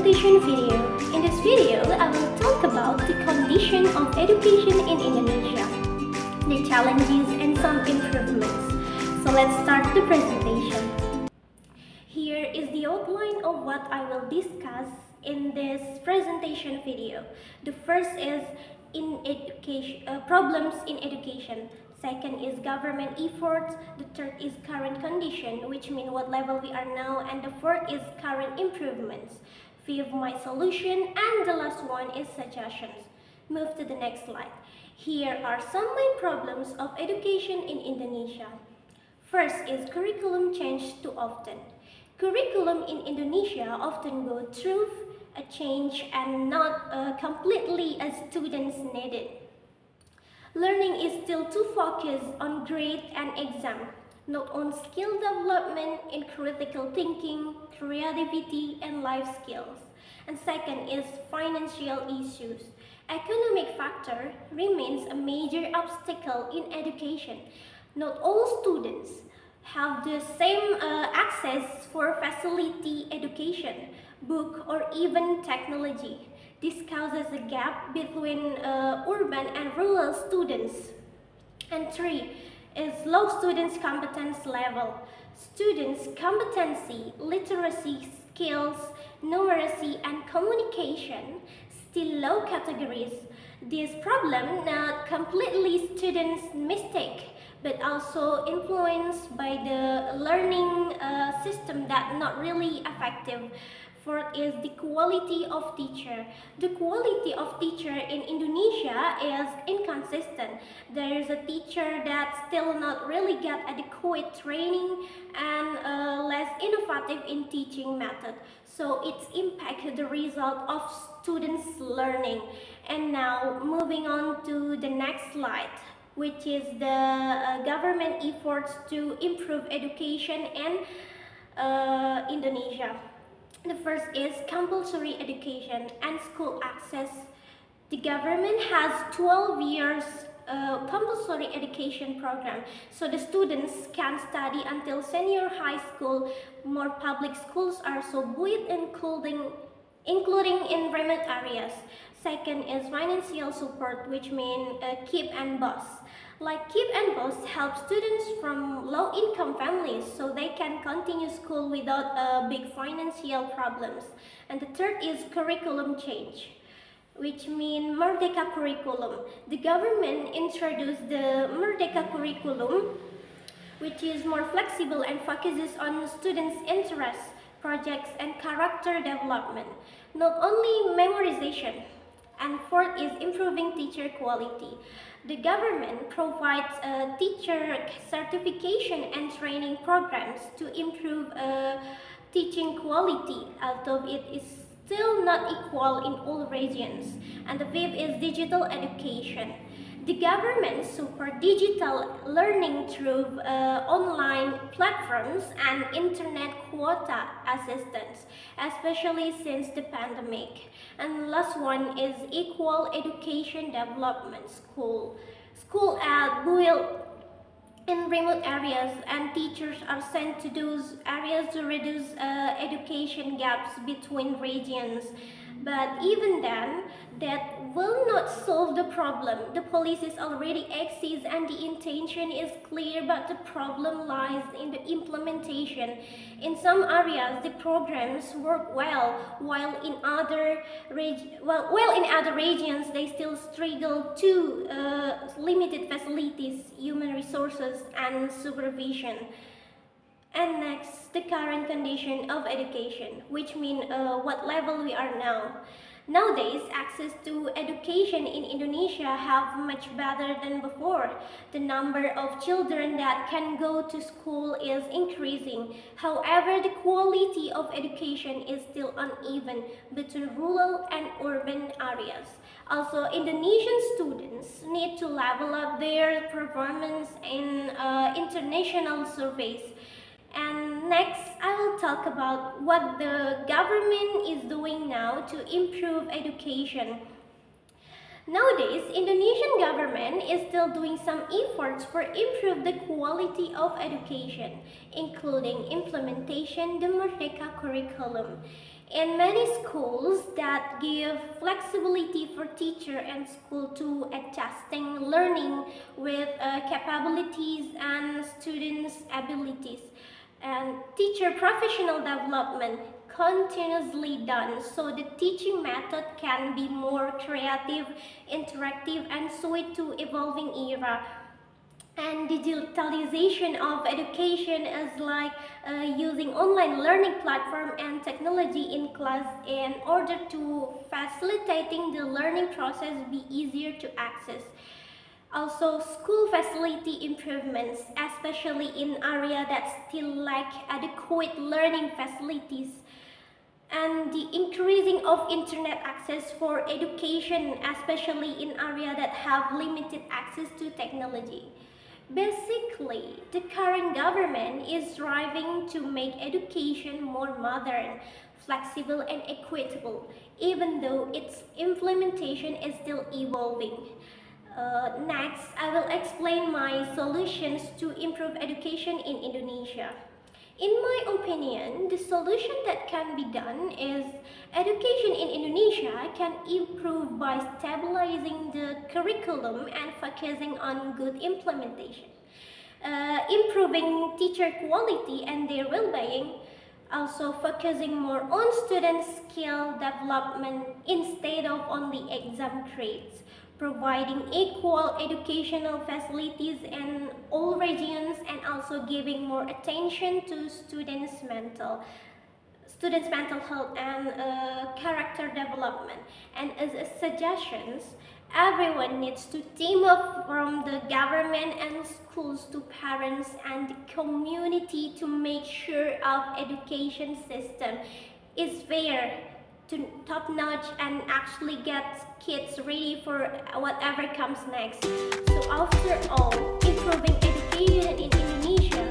presentation video. In this video, I will talk about the condition of education in Indonesia, the challenges and some improvements. So let's start the presentation. Here is the outline of what I will discuss in this presentation video. The first is problems in education. Second is government efforts. The third is current condition, which means what level we are now. And the fourth is current improvements. Fifth, my solution. And the last one is suggestions. Move to the next slide. Here are some main problems of education in Indonesia. First is curriculum change too often. Curriculum in Indonesia often go through a change and not completely as students needed. Learning is still too focused on grade and exam, not on skill development in critical thinking, creativity, and life skills. And second is financial issues. Economic factor remains a major obstacle in education. Not all students have the same access for facility education, book, or even technology. This causes a gap between urban and rural students. And three is low students' competence level. Students' competency, literacy skills, numeracy, and communication still low categories. This problem not completely students' mistake, but also influenced by the learning system that not really effective. Fourth is the quality of teacher. The quality of teacher in Indonesia is inconsistent. There is a teacher that still not really get adequate training and less innovative in teaching method. So it's impact the result of students' learning. And now moving on to the next slide, which is the government efforts to improve education in Indonesia. The first is compulsory education and school access. The government has 12 years compulsory education program, so the students can study until senior high school. More public schools are so built, including in remote areas. Second is financial support, which means KIP and BOS. Like KIP and BOS help students from low-income families so they can continue school without big financial problems. And the third is curriculum change, which means Merdeka curriculum. The government introduced the Merdeka curriculum, which is more flexible and focuses on students' interests, projects, and character development, not only memorization. And fourth is improving teacher quality. The government provides teacher certification and training programs to improve teaching quality, although it is still not equal in all regions. And the fifth is digital education. The government support digital learning through online platforms and internet quota assistance, especially since the pandemic. And last one is equal education development school. School are built in remote areas and teachers are sent to those areas to reduce education gaps between regions. But even then, that will not solve the problem. The policies already exist and the intention is clear, but the problem lies in the implementation. In some areas, the programs work well, while in other regions, they still struggle to limited facilities, human resources, and supervision. And next, the current condition of education, which means what level we are now. Nowadays, access to education in Indonesia have much better than before. The number of children that can go to school is increasing. However, the quality of education is still uneven between rural and urban areas. Also, Indonesian students need to level up their performance in international surveys. And next, I will talk about what the government is doing now to improve education. Nowadays, Indonesian government is still doing some efforts for improve the quality of education, including implementation the Merdeka curriculum. In many schools that give flexibility for teacher and school to adjusting learning with capabilities and students' abilities, and teacher professional development continuously done so the teaching method can be more creative, interactive, and suited to evolving era. And digitalization of education is like using online learning platform and technology in class in order to facilitating the learning process be easier to access. Also, school facility improvements, especially in area that still lack adequate learning facilities, and the increasing of internet access for education, especially in area that have limited access to technology. Basically, the current government is striving to make education more modern, flexible, and equitable, even though its implementation is still evolving. Next, I will explain my solutions to improve education in Indonesia. In my opinion, the solution that can be done is education in Indonesia can improve by stabilizing the curriculum and focusing on good implementation, improving teacher quality and their well-being, also focusing more on student skill development instead of only exam grades, providing equal educational facilities in all regions, and also giving more attention to students' mental health and character development. And as a suggestions, everyone needs to team up from the government and schools to parents and the community to make sure our education system is fair to top notch and actually get kids ready for whatever comes next. So after all, improving education in Indonesia